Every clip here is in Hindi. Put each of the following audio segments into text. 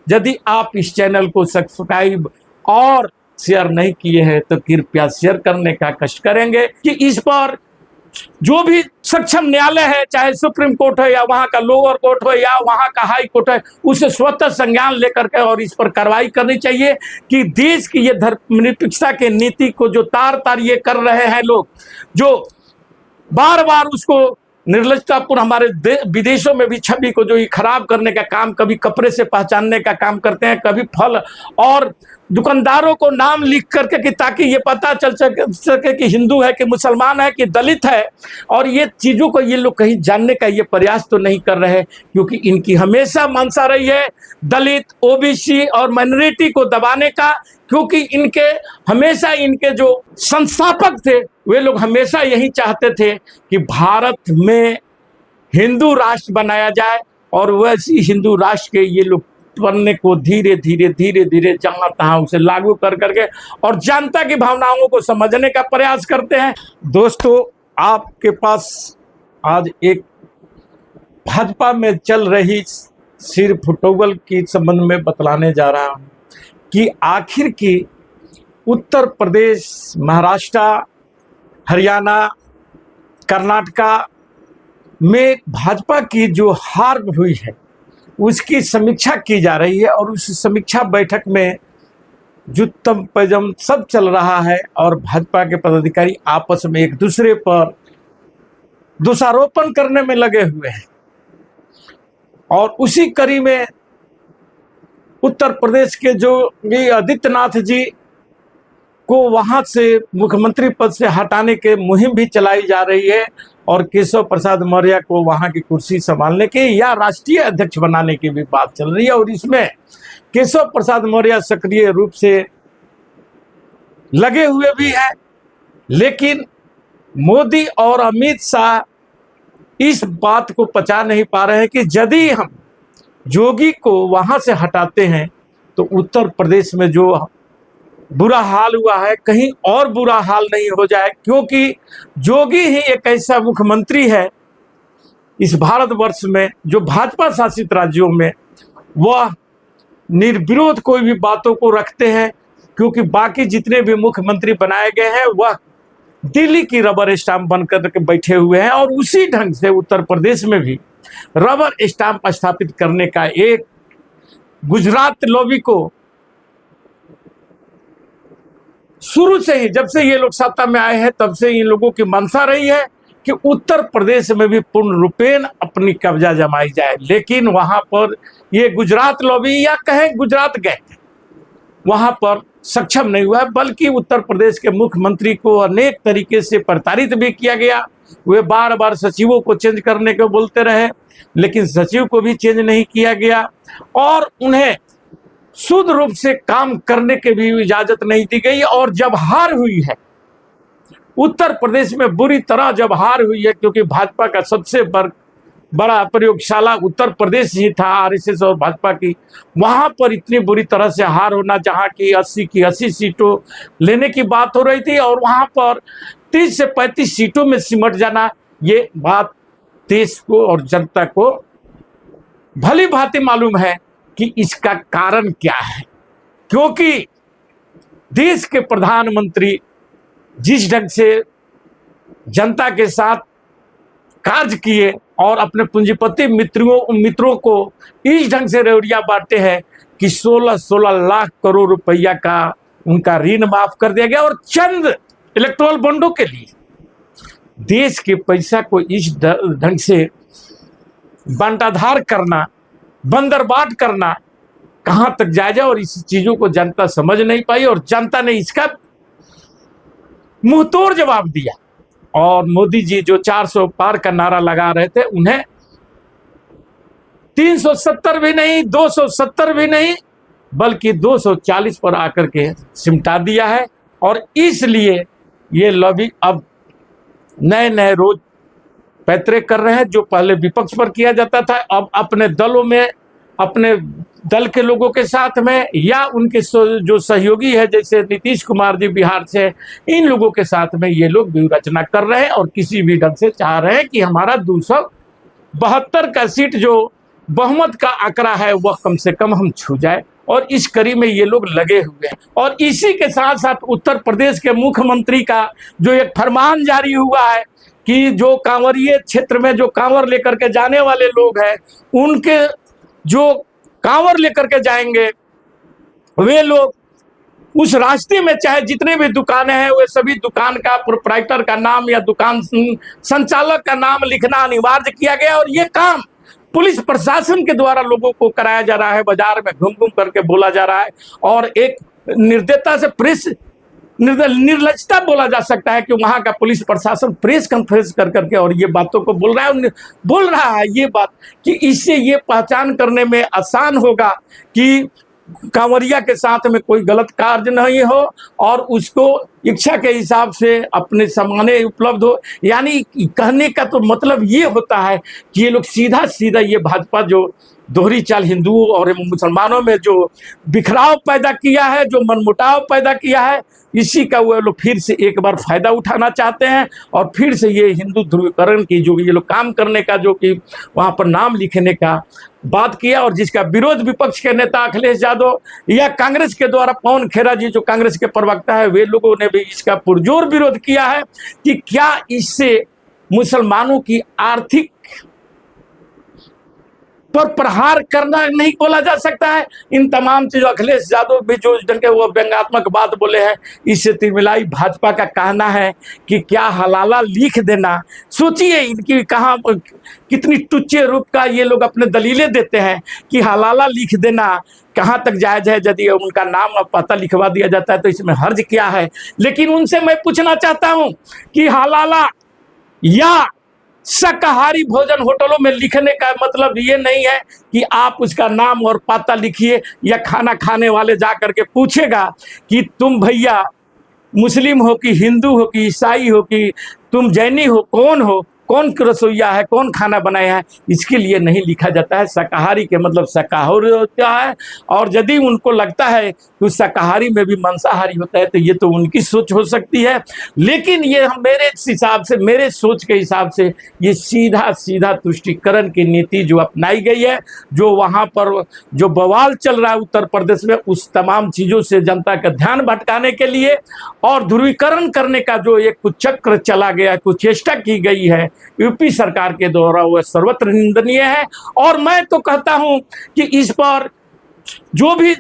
यदि आप इस चैनल को सब्सक्राइब और शेयर नहीं किए हैं तो कृपया शेयर करने का कष्ट करेंगे कि इस पर जो भी सक्षम न्यायालय है, चाहे सुप्रीम कोर्ट है या वहां का लोअर कोर्ट हो या वहां का हाई कोर्ट है, उसे स्वतः संज्ञान लेकर के और इस पर कार्रवाई करनी चाहिए कि देश की ये धर्मनिरपेक्षता के नीति को जो तार तार ये कर रहे हैं लोग, जो बार बार उसको निर्लजतापूर्ण हमारे विदेशों में भी छवि को जो ये खराब करने का काम, कभी कपड़े से पहचानने का काम करते हैं, कभी फल और दुकानदारों को नाम लिख करके कि ताकि ये पता चल सके कि हिंदू है कि मुसलमान है कि दलित है। और ये चीज़ों को ये लोग कहीं जानने का ये प्रयास तो नहीं कर रहे, क्योंकि इनकी हमेशा मंशा रही है दलित, ओबीसी और माइनॉरिटी को दबाने का, क्योंकि इनके हमेशा इनके जो संस्थापक थे वे लोग हमेशा यही चाहते थे कि भारत में हिंदू राष्ट्र बनाया जाए, और वैसी हिंदू राष्ट्र के ये लोग बनने को धीरे धीरे जहां तहां उसे लागू कर करके और जनता की भावनाओं को समझने का प्रयास करते हैं। दोस्तों, आपके पास आज एक भाजपा में चल रही सिर फुटबॉल की संबंध में बतलाने जा रहा हूं कि आखिर की उत्तर प्रदेश, महाराष्ट्र, हरियाणा, कर्नाटका में भाजपा की जो हार हुई है उसकी समीक्षा की जा रही है, और उस समीक्षा बैठक में जुत्तम पैजम सब चल रहा है और भाजपा के पदाधिकारी आपस में एक दूसरे पर दोषारोपण करने में लगे हुए हैं। और उसी कड़ी में उत्तर प्रदेश के जो भी आदित्यनाथ जी को वहां से मुख्यमंत्री पद से हटाने के मुहिम भी चलाई जा रही है, और केशव प्रसाद मौर्य को वहां की कुर्सी संभालने के या राष्ट्रीय अध्यक्ष बनाने की भी बात चल रही है। और इसमें केशव प्रसाद मौर्य सक्रिय रूप से लगे हुए भी हैं, लेकिन मोदी और अमित शाह इस बात को पचा नहीं पा रहे हैं कि यदि हम जोगी को वहां से हटाते हैं तो उत्तर प्रदेश में जो बुरा हाल हुआ है कहीं और बुरा हाल नहीं हो जाए, क्योंकि जोगी ही एक ऐसा मुख्यमंत्री है इस भारतवर्ष में जो भाजपा शासित राज्यों में वह निर्विरोध कोई भी बातों को रखते हैं, क्योंकि बाकी जितने भी मुख्यमंत्री बनाए गए हैं वह दिल्ली की रबर स्टाम्प बनकर के बैठे हुए हैं। और उसी ढंग से उत्तर प्रदेश में भी रबर स्टाम्प स्थापित करने का एक गुजरात लॉबी को शुरू से ही, जब से ये लोग सत्ता में आए हैं तब से इन लोगों की मंशा रही है कि उत्तर प्रदेश में भी पूर्ण रूपेण अपनी कब्जा जमाई जाए। लेकिन वहां पर ये गुजरात लॉबी या कहें गुजरात गए वहां पर सक्षम नहीं हुआ, बल्कि उत्तर प्रदेश के मुख्यमंत्री को अनेक तरीके से प्रताड़ित भी किया गया। वे बार बार सचिवों को चेंज करने को बोलते रहे, लेकिन सचिव को भी चेंज नहीं किया गया, और उन्हें शुद्ध रूप से काम करने के भी इजाजत नहीं दी गई। और जब हार हुई है उत्तर प्रदेश में, बुरी तरह जब हार हुई है, क्योंकि भाजपा का सबसे बड़ा प्रयोगशाला उत्तर प्रदेश ही था आरएसएस और भाजपा की, वहां पर इतनी बुरी तरह से हार होना, जहां की 80 की 80 सीटों लेने की बात हो रही थी और वहां पर 30 से 35 सीटों में सिमट जाना, ये बात देश को और जनता को भली भांति मालूम है कि इसका कारण क्या है। क्योंकि देश के प्रधानमंत्री जिस ढंग से जनता के साथ कार्य किए और अपने पूंजीपति मित्रों को इस ढंग से रेवड़ियां बांटे हैं कि 16 लाख करोड़ रुपया का उनका ऋण माफ कर दिया गया, और चंद इलेक्टोरल बॉन्डों के लिए देश के पैसा को इस ढंग से बंटाधार करना, बंदरबाट करना कहां तक जायज है। और इस चीजों को जनता समझ नहीं पाई, और जनता ने इसका मुंहतोड़ जवाब दिया। और मोदी जी जो 400 पार का नारा लगा रहे थे, उन्हें 370 भी नहीं, 270 भी नहीं, बल्कि 240 पर आकर के सिमटा दिया है। और इसलिए ये लॉबी अब नए रोज पैतरे कर रहे हैं। जो पहले विपक्ष पर किया जाता था, अब अपने दलों में, अपने दल के लोगों के साथ में, या उनके जो सहयोगी है जैसे नीतीश कुमार जी बिहार से, इन लोगों के साथ में ये लोग व्यूह रचना कर रहे हैं और किसी भी ढंग से चाह रहे हैं कि हमारा 272 का सीट जो बहुमत का आंकड़ा है वह कम से कम हम छू जाए, और इस कड़ी में ये लोग लगे हुए हैं। और इसी के साथ साथ उत्तर प्रदेश के मुख्यमंत्री का जो एक फरमान जारी हुआ है कि जो कांवरिये क्षेत्र में जो कांवर लेकर के जाने वाले लोग हैं, उनके जो कांवर लेकर के जाएंगे वे लोग उस रास्ते में चाहे जितने भी दुकानें हैं वे सभी दुकान का प्रोप्राइटर का नाम या दुकान संचालक का नाम लिखना अनिवार्य किया गया। और ये काम पुलिस प्रशासन के द्वारा लोगों को कराया जा रहा है, बाजार में घूम घूम करके बोला जा रहा है। और एक निर्दयता से प्रेस निर्लजता बोला जा सकता है कि वहां का पुलिस प्रशासन प्रेस कॉन्फ्रेंस कर करके और ये बातों को बोल रहा है ये बात कि इससे ये पहचान करने में आसान होगा कि कांवरिया के साथ में कोई गलत कार्य नहीं हो और उसको इच्छा के हिसाब से अपने सामाने उपलब्ध हो। यानी कहने का तो मतलब ये होता है कि ये लोग सीधा सीधा ये भाजपा जो दोहरी चाल हिंदुओं और मुसलमानों में जो बिखराव पैदा किया है, जो मनमुटाव पैदा किया है, इसी का वो लोग फिर से एक बार फायदा उठाना चाहते हैं और फिर से ये हिंदू ध्रुवीकरण की जो ये लोग काम करने का जो कि वहाँ पर नाम लिखने का बात किया, और जिसका विरोध विपक्ष के नेता अखिलेश यादव या कांग्रेस के द्वारा पवन खेरा जी जो कांग्रेस के प्रवक्ता है वे लोगों ने भी इसका पुरजोर विरोध किया है कि क्या इससे मुसलमानों की आर्थिक पर प्रहार करना नहीं बोला जा सकता है। इन तमाम चीजों अखिलेश यादव भी जो के वो व्यंग्यात्मक बात बोले हैं, इससे तिरमिलाई भाजपा का कहना है कि क्या हलाला लिख देना, सोचिए इनकी कहाँ कितनी टुच्चे रूप का ये लोग अपने दलीलें देते हैं कि हलाला लिख देना कहाँ तक जायज है। यदि उनका नाम और पता लिखवा दिया जाता है तो इसमें हर्ज क्या है। लेकिन उनसे मैं पूछना चाहता हूँ कि हलाला या शाकाहारी भोजन होटलों में लिखने का मतलब ये नहीं है कि आप उसका नाम और पता लिखिए या खाना खाने वाले जा करके पूछेगा कि तुम भैया मुस्लिम हो कि हिंदू हो कि ईसाई हो कि तुम जैनी हो, कौन हो, कौन रसोईया है, कौन खाना बनाया है, इसके लिए नहीं लिखा जाता है। शाकाहारी के मतलब शाकाहारी होता है, और यदि उनको लगता है कि शाकाहारी में भी मांसाहारी होता है तो ये तो उनकी सोच हो सकती है। लेकिन ये मेरे हिसाब से, मेरे सोच के हिसाब से ये सीधा सीधा तुष्टीकरण की नीति जो अपनाई गई है, जो वहाँ पर जो बवाल चल रहा है उत्तर प्रदेश में, उस तमाम चीज़ों से जनता का ध्यान भटकाने के लिए और ध्रुवीकरण करने का जो एक कुचक्र चला गया, कुचेष्टा की गई है यूपी सरकार के द्वारा, वह सर्वत्र निंदनीय है। और मैं तो कहता हूं कि इस पर जो भी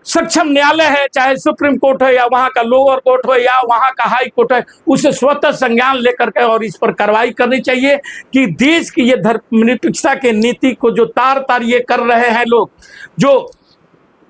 सक्षम न्यायालय है, चाहे सुप्रीम कोर्ट है या वहां का लोअर कोर्ट हो या वहां का हाई कोर्ट है, उसे स्वतः संज्ञान लेकर के और इस पर कार्रवाई करनी चाहिए कि देश की ये धर्मनिरपेक्षता के नीति को जो तार तार ये कर रहे हैं लोग, जो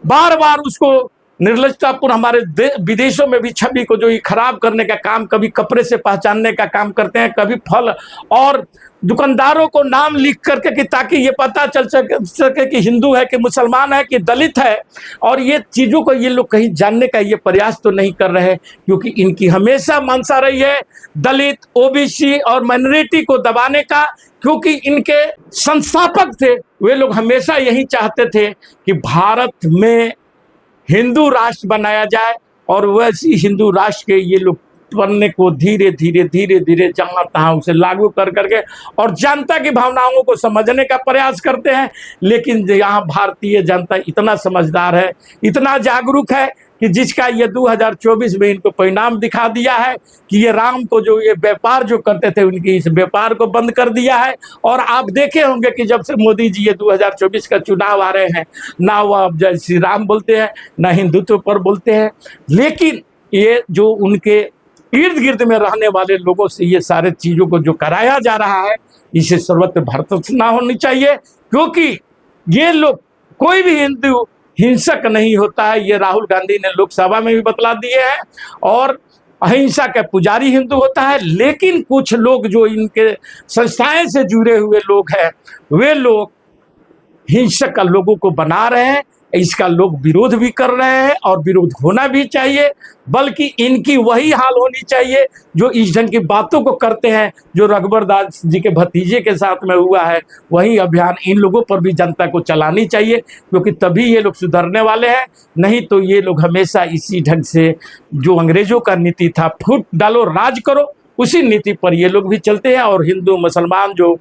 बार बार उसको निर्लजतापूर्ण हमारे विदेशों में भी छवि को जो ये खराब करने का काम, कभी कपड़े से पहचानने का काम करते हैं, कभी फल और दुकानदारों को नाम लिख करके कि ताकि ये पता चल सके कि हिंदू है कि मुसलमान है कि दलित है। और ये चीज़ों को ये लोग कहीं जानने का ये प्रयास तो नहीं कर रहे, क्योंकि इनकी हमेशा मंशा रही है दलित, ओबीसी और माइनॉरिटी को दबाने का, क्योंकि इनके संस्थापक थे वे लोग हमेशा यही चाहते थे कि भारत में हिंदू राष्ट्र बनाया जाए, और वैसी हिंदू राष्ट्र के ये लोग बनने को धीरे धीरे जहाँ तहाँ उसे लागू कर करके और जनता की भावनाओं को समझने का प्रयास करते हैं। लेकिन यहाँ भारतीय जनता इतना समझदार है, इतना जागरूक है कि जिसका ये 2024 में इनको परिणाम दिखा दिया है कि ये राम को जो ये व्यापार जो करते थे उनकी इस व्यापार को बंद कर दिया है। और आप देखे होंगे कि जब से मोदी जी ये 2024 का चुनाव आ रहे हैं, ना वो अब जय श्री राम बोलते हैं, ना हिंदुत्व पर बोलते हैं, लेकिन ये जो उनके इर्द गिर्द में रहने वाले लोगों से ये सारे चीज़ों को जो कराया जा रहा है, इसे सर्वत्र भर्त्सना होनी चाहिए, क्योंकि ये लोग कोई भी हिंदू हिंसक नहीं होता है। ये राहुल गांधी ने लोकसभा में भी बतला दिए हैं, और अहिंसा का पुजारी हिंदू होता है। लेकिन कुछ लोग जो इनके संस्थाएं से जुड़े हुए लोग हैं, वे लोग हिंसक लोगों को बना रहे हैं। इसका लोग विरोध भी कर रहे हैं और विरोध होना भी चाहिए, बल्कि इनकी वही हाल होनी चाहिए जो इस ढंग की बातों को करते हैं, जो रघुबर दास जी के भतीजे के साथ में हुआ है। वही अभियान इन लोगों पर भी जनता को चलानी चाहिए, क्योंकि तभी ये लोग सुधरने वाले हैं। नहीं तो ये लोग हमेशा इसी ढंग से जो अंग्रेजों का नीति था, फूट डालो राज करो, उसी नीति पर ये लोग भी चलते हैं। और हिंदू मुसलमान जो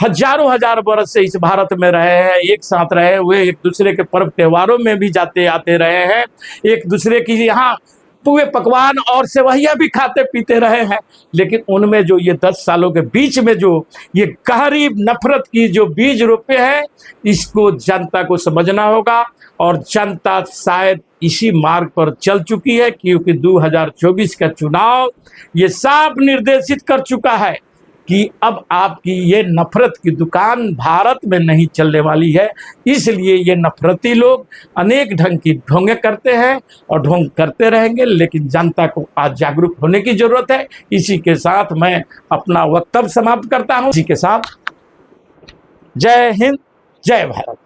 हजारों हजार वर्ष से इस भारत में रहे हैं, एक साथ रहे हुए, एक दूसरे के पर्व त्योहारों में भी जाते आते रहे हैं, एक दूसरे की यहाँ पुए पकवान और सेवैयाँ भी खाते पीते रहे हैं, लेकिन उनमें जो ये 10 सालों के बीच में जो ये गहरी नफरत की जो बीज रोपे हैं, इसको जनता को समझना होगा। और जनता शायद इसी मार्ग पर चल चुकी है, क्योंकि 2024 का चुनाव ये साफ निर्देशित कर चुका है कि अब आपकी ये नफरत की दुकान भारत में नहीं चलने वाली है। इसलिए ये नफरती लोग अनेक ढंग की ढोंगे करते हैं और ढोंग करते रहेंगे, लेकिन जनता को आज जागरूक होने की जरूरत है। इसी के साथ मैं अपना वक्तव्य समाप्त करता हूं। इसी के साथ जय हिंद, जय भारत।